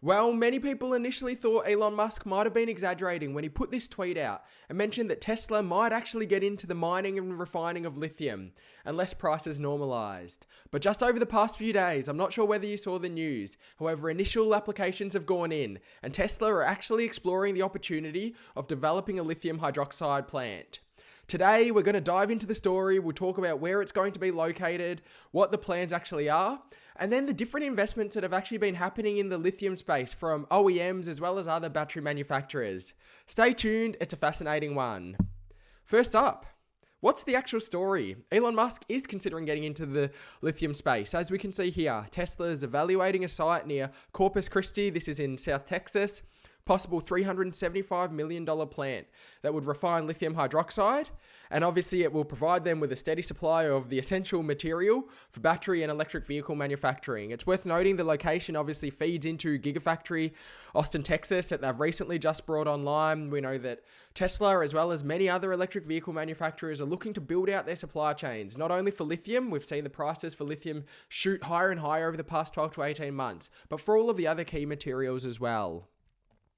Well, many people initially thought Elon Musk might have been exaggerating when he put this tweet out and mentioned that Tesla might actually get into the mining and refining of lithium unless prices normalized. But just over the past few days, I'm not sure whether you saw the news, however, initial applications have gone in and Tesla are actually exploring the opportunity of developing a lithium hydroxide plant. Today, we're going to dive into the story, we'll talk about where it's going to be located, what the plans actually are, and then the different investments that have actually been happening in the lithium space from OEMs as well as other battery manufacturers. Stay tuned, it's a fascinating one. First up, what's the actual story? Elon Musk is considering getting into the lithium space. As we can see here, Tesla is evaluating a site near Corpus Christi, this is in South Texas, possible $375 million plant that would refine lithium hydroxide, and obviously it will provide them with a steady supply of the essential material for battery and electric vehicle manufacturing. It's worth noting the location obviously feeds into Gigafactory Austin, Texas, that they've recently just brought online. We know that Tesla, as well as many other electric vehicle manufacturers, are looking to build out their supply chains, not only for lithium, we've seen the prices for lithium shoot higher and higher over the past 12 to 18 months, but for all of the other key materials as well.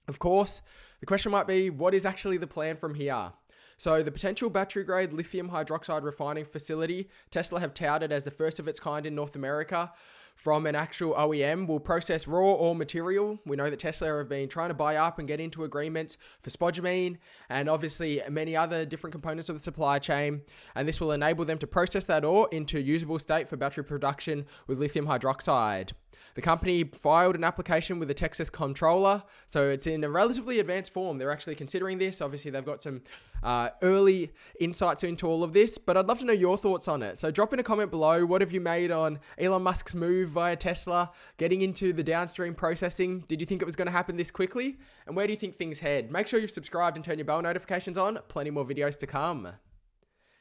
Of course, the question might be, what is actually the plan from here? So the potential battery-grade lithium hydroxide refining facility Tesla have touted as the first of its kind in North America from an actual OEM will process raw ore material. We know that Tesla have been trying to buy up and get into agreements for spodumene and obviously many other different components of the supply chain. And this will enable them to process that ore into usable state for battery production with lithium hydroxide. The company filed an application with the Texas Comptroller, so it's in a relatively advanced form. They're actually considering this. Obviously, they've got some early insights into all of this, but I'd love to know your thoughts on it. So drop in a comment below. What have you made on Elon Musk's move via Tesla, getting into the downstream processing? Did you think it was going to happen this quickly? And where do you think things head? Make sure you've subscribed and turn your bell notifications on. Plenty more videos to come.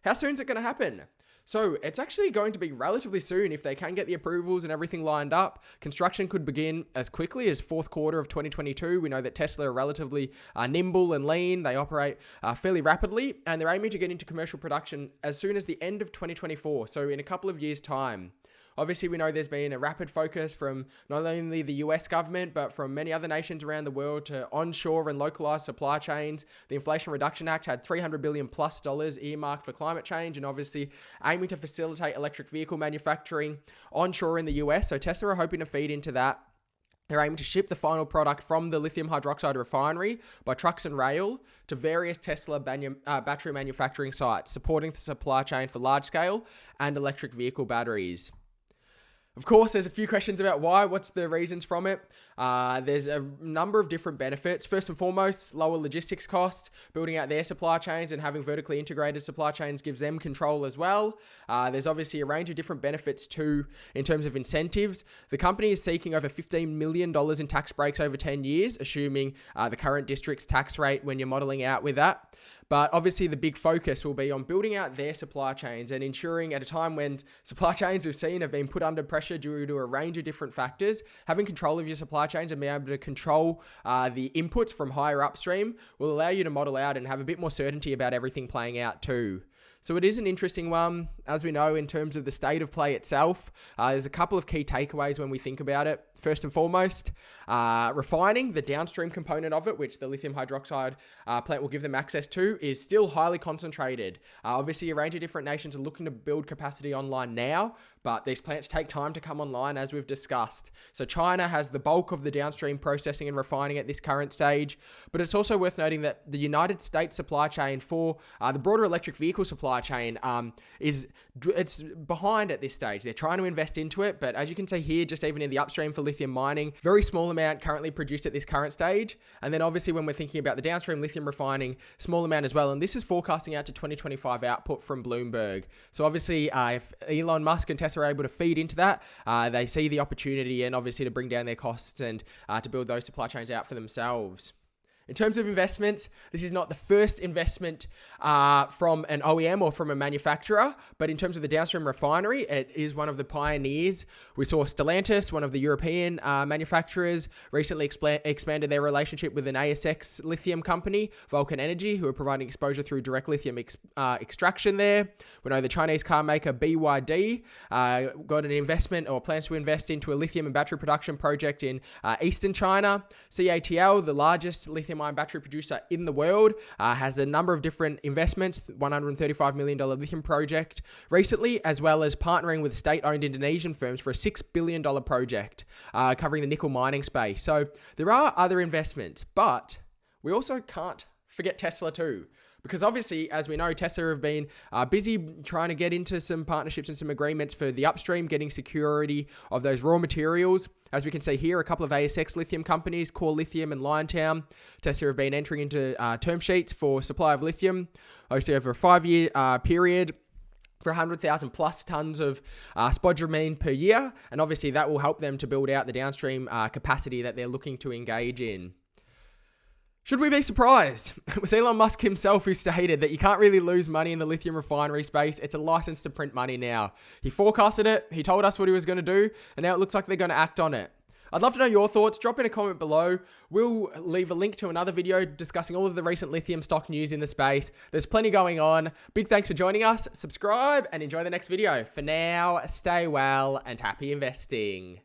How soon is it going to happen? So it's actually going to be relatively soon if they can get the approvals and everything lined up. Construction could begin as quickly as fourth quarter of 2022. We know that Tesla are relatively nimble and lean. They operate fairly rapidly, and they're aiming to get into commercial production as soon as the end of 2024, so in a couple of years' time. Obviously, we know there's been a rapid focus from not only the US government, but from many other nations around the world to onshore and localized supply chains. The Inflation Reduction Act had $300 billion plus earmarked for climate change and obviously aiming to facilitate electric vehicle manufacturing onshore in the US. So Tesla are hoping to feed into that. They're aiming to ship the final product from the lithium hydroxide refinery by trucks and rail to various Tesla battery manufacturing sites, supporting the supply chain for large-scale and electric vehicle batteries. Of course, there's a few questions about why, what's the reasons from it. There's a number of different benefits. First and foremost, lower logistics costs. Building out their supply chains and having vertically integrated supply chains gives them control as well. There's obviously a range of different benefits too in terms of incentives. The company is seeking over $15 million in tax breaks over 10 years, assuming the current district's tax rate when you're modeling out with that. But obviously the big focus will be on building out their supply chains and ensuring at a time when supply chains we've seen have been put under pressure due to a range of different factors, having control of your supply chains and being able to control the inputs from higher upstream will allow you to model out and have a bit more certainty about everything playing out too. So it is an interesting one, as we know, in terms of the state of play itself. There's a couple of key takeaways when we think about it. First and foremost, refining, the downstream component of it, which the lithium hydroxide plant will give them access to, is still highly concentrated. Obviously, a range of different nations are looking to build capacity online now, but these plants take time to come online, as we've discussed. So China has the bulk of the downstream processing and refining at this current stage, but it's also worth noting that the United States supply chain for the broader electric vehicle supply chain it's behind at this stage. They're trying to invest into it, but as you can see here, just even in the upstream for lithium mining, very small amount currently produced at this current stage. And then obviously when we're thinking about the downstream lithium refining, small amount as well. And this is forecasting out to 2025 output from Bloomberg. So obviously if Elon Musk and Tesla are able to feed into that, they see the opportunity and obviously to bring down their costs and to build those supply chains out for themselves. In terms of investments, this is not the first investment from an OEM or from a manufacturer, but in terms of the downstream refinery, it is one of the pioneers. We saw Stellantis, one of the European manufacturers, recently expanded their relationship with an ASX lithium company, Vulcan Energy, who are providing exposure through direct lithium extraction there. We know the Chinese car maker BYD got an investment or plans to invest into a lithium and battery production project in eastern China. CATL, the largest lithium-ion battery producer in the world, has a number of different investments, $135 million lithium project recently, as well as partnering with state-owned Indonesian firms for a $6 billion project covering the nickel mining space. So there are other investments, but we also can't forget Tesla too. Because obviously, as we know, Tesla have been busy trying to get into some partnerships and some agreements for the upstream, getting security of those raw materials. As we can see here, a couple of ASX lithium companies, Core Lithium and Liontown, Tesla have been entering into term sheets for supply of lithium, obviously over a 5-year period, for 100,000 plus tons of spodumene per year. And obviously that will help them to build out the downstream capacity that they're looking to engage in. Should we be surprised? It was Elon Musk himself who stated that you can't really lose money in the lithium refinery space. It's a license to print money now. He forecasted it, he told us what he was going to do, and now it looks like they're going to act on it. I'd love to know your thoughts. Drop in a comment below. We'll leave a link to another video discussing all of the recent lithium stock news in the space. There's plenty going on. Big thanks for joining us. Subscribe and enjoy the next video. For now, stay well and happy investing.